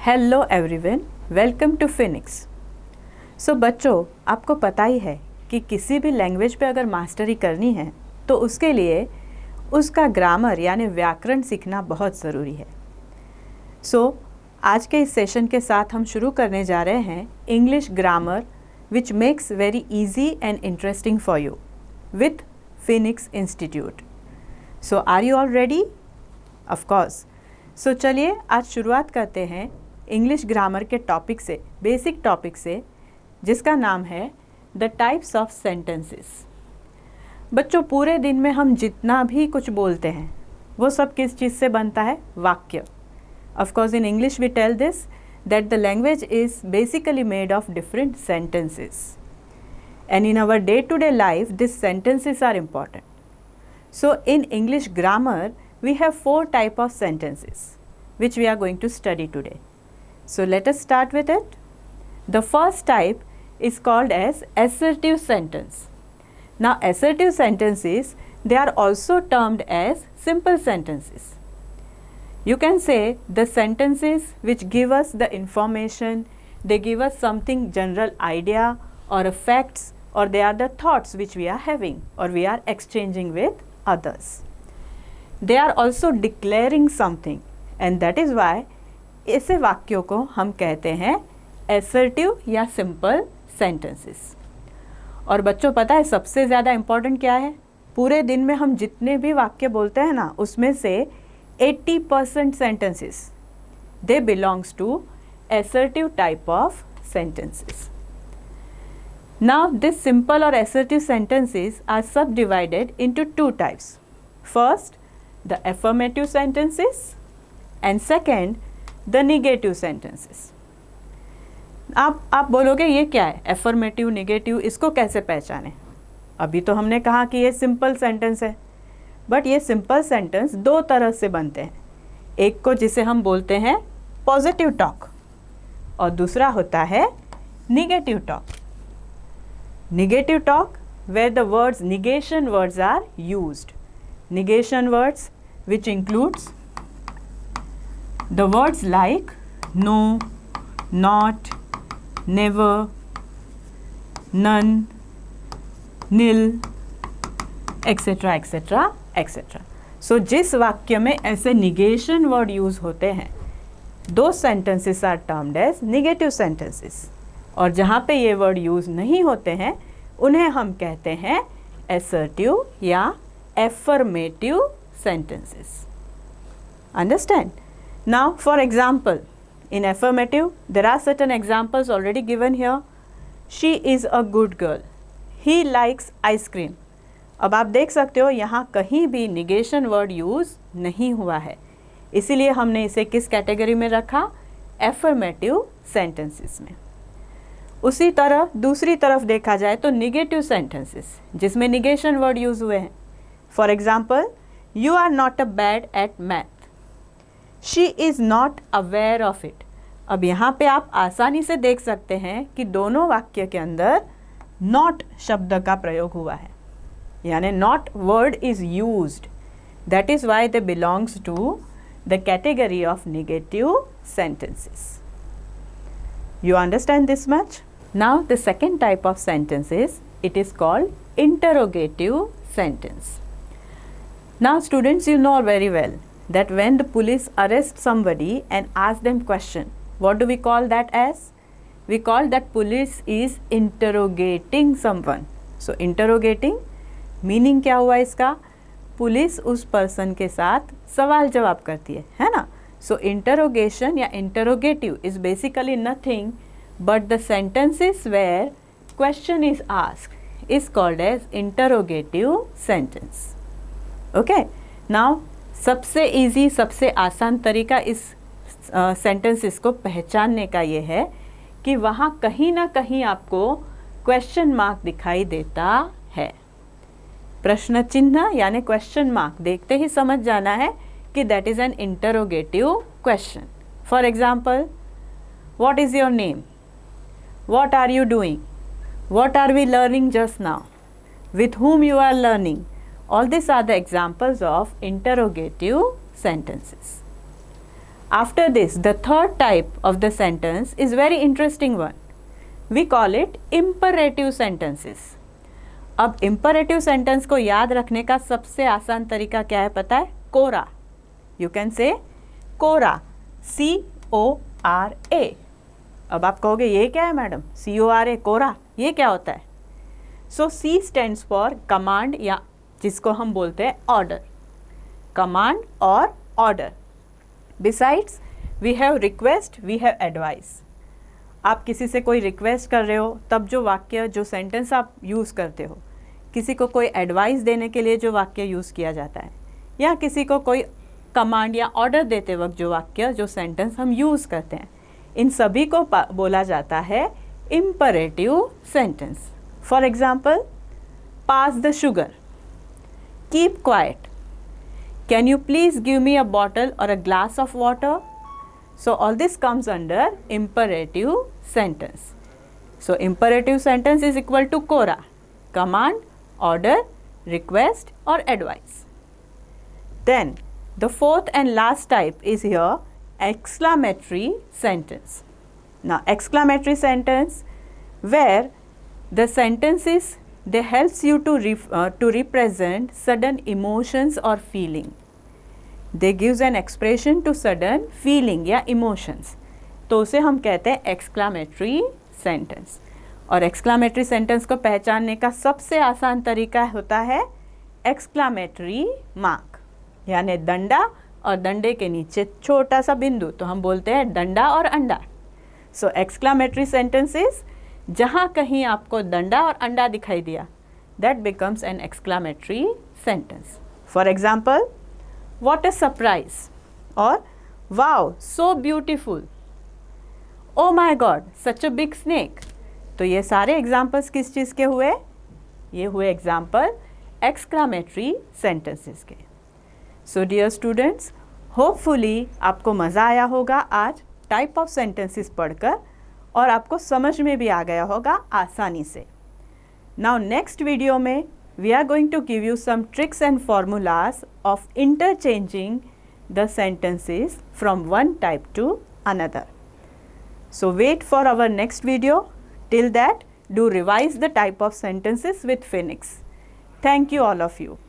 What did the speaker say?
Hello everyone, welcome to Phoenix. So बच्चों, आपको पता ही है कि किसी भी लैंग्वेज पे अगर मास्टरी करनी है तो उसके लिए उसका ग्रामर यानी व्याकरण सीखना बहुत ज़रूरी है। आज के इस सेशन के साथ हम शुरू करने जा रहे हैं English grammar which makes very easy and interesting for you with Phoenix institute. So are you all ready? Of course. So चलिए आज शुरुआत करते हैं इंग्लिश ग्रामर के टॉपिक से, बेसिक टॉपिक से, जिसका नाम है द टाइप्स ऑफ सेंटेंसेस। बच्चों, पूरे दिन में हम जितना भी कुछ बोलते हैं वो सब किस चीज़ से बनता है? वाक्य। Of course in English we tell this that the language is basically made of different sentences and in our day to day life this sentences are important. So in English grammar we have 4 types of sentences which we are going to study today. So let us start with it. The first type is called as assertive sentence. Now assertive sentences, they are also termed as simple sentences. You can say the sentences which give us the information, they give us something general idea or a facts, or they are the thoughts which we are having or we are exchanging with others. They are also declaring something and that is why ऐसे वाक्यों को हम कहते हैं assertive या simple sentences. और बच्चों, पता है सबसे ज़्यादा इम्पॉर्टेंट क्या है? पूरे दिन में हम जितने भी वाक्य बोलते हैं ना, उसमें से 80% sentences they belongs to assertive type of sentences. Now this simple or assertive sentences are subdivided into 2 types. First, the affirmative sentences and second the negative sentences. आप बोलोगे ये क्या है affirmative, negative, इसको कैसे पहचानें? अभी तो हमने कहा कि ये सिंपल सेंटेंस है, बट ये सिंपल सेंटेंस 2 तरह से बनते हैं। एक को जिसे हम बोलते हैं पॉजिटिव टॉक और दूसरा होता है negative talk. Negative talk where the words negation words are used. Negation words which includes the words like no, not, never, none, nil, etc. etc. etc. So जिस वाक्य में ऐसे negation word use होते हैं, those sentences are termed as negative sentences. और जहाँ पे ये word use नहीं होते हैं उन्हें हम कहते हैं assertive या affirmative sentences. Understand? Now for example, in affirmative there are certain examples already given here. She is a good girl. He likes ice cream. अब आप देख सकते हो यहाँ कहीं भी negation word use नहीं हुआ है, इसीलिए हमने इसे किस कैटेगरी में रखा? affirmative sentences में। उसी तरह दूसरी तरफ देखा जाए तो negative sentences जिसमें negation word use हुए हैं। For example, you are not a bad at math. She is not aware of it. अब यहाँ पे आप आसानी से देख सकते हैं कि दोनों वाक्य के अंदर not शब्द का प्रयोग हुआ है, यानी not word is used. That is why they belongs to the category of negative sentences. You understand this much? Now the second type of sentences, it is called interrogative sentence. Now students, you know very well that when the police arrest somebody and ask them question, what do we call that as? We call that police is interrogating someone. So interrogating meaning क्या हुआ इसका? Police उस person के साथ सवाल जवाब करती है ना? So interrogation या interrogative is basically nothing but the sentences where question is asked is called as interrogative sentence. Okay, now सबसे इजी, सबसे आसान तरीका इस सेंटेंसेस को पहचानने का ये है कि वहाँ कहीं ना कहीं आपको क्वेश्चन मार्क दिखाई देता है। प्रश्न चिन्ह यानी क्वेश्चन मार्क देखते ही समझ जाना है कि that is an interrogative question. For example, what is your name? What are you doing? What are we learning just now? With whom you are learning? All these are the examples of interrogative sentences. After this, the third type of the sentence is very interesting one. We call it imperative sentences. अब imperative sentence को याद रखने का सबसे आसान तरीका क्या है पता है? कोरा. You can say Quora, CORA. अब आप कहोगे ये क्या है मैडम? CORA, कोरा, ये क्या होता है? So C stands for command या जिसको हम बोलते हैं order. Command और order. Besides, we have request, we have advice. आप किसी से कोई रिक्वेस्ट कर रहे हो तब जो वाक्य, जो सेंटेंस आप यूज़ करते हो, किसी को कोई एडवाइस देने के लिए जो वाक्य यूज़ किया जाता है, या किसी को कोई कमांड या ऑर्डर देते वक्त जो वाक्य, जो सेंटेंस हम यूज़ करते हैं, इन सभी को बोला जाता है imperative sentence. For example, pass the sugar, keep quiet, can you please give me a bottle और a glass of water. So all this comes under imperative sentence. So imperative sentence is equal to KORA, command, order, request or advice. Then the fourth and last type is here exclamatory sentence. Now exclamatory sentence, where the sentences, they helps you to represent sudden emotions or feeling. They gives an expression to sudden feeling या emotions. तो उसे हम कहते हैं exclamatory sentence. और exclamatory sentence को पहचानने का सबसे आसान तरीका होता है exclamatory mark, यानी डंडा और डंडे के नीचे छोटा सा बिंदु, तो हम बोलते हैं डंडा और अंडा. So exclamatory sentences, जहाँ कहीं आपको डंडा और अंडा दिखाई दिया, that becomes an exclamatory sentence. For example, what a surprise, or wow, so beautiful, oh my god, such a big snake. तो ये सारे एग्जाम्पल्स किस चीज़ के हुए? ये हुए एग्जाम्पल एक्सक्लामेटरी सेंटेंसेस के. सो डियर स्टूडेंट्स, होपफुली आपको मज़ा आया होगा आज टाइप ऑफ सेंटेंसेस पढ़कर, और आपको समझ में भी आ गया होगा आसानी से. नाउ नेक्स्ट वीडियो में we are going to give you some tricks and formulas of interchanging the sentences from one type to another. So wait for our next video. Till that, do revise the type of sentences with Phoenix. Thank you all of you.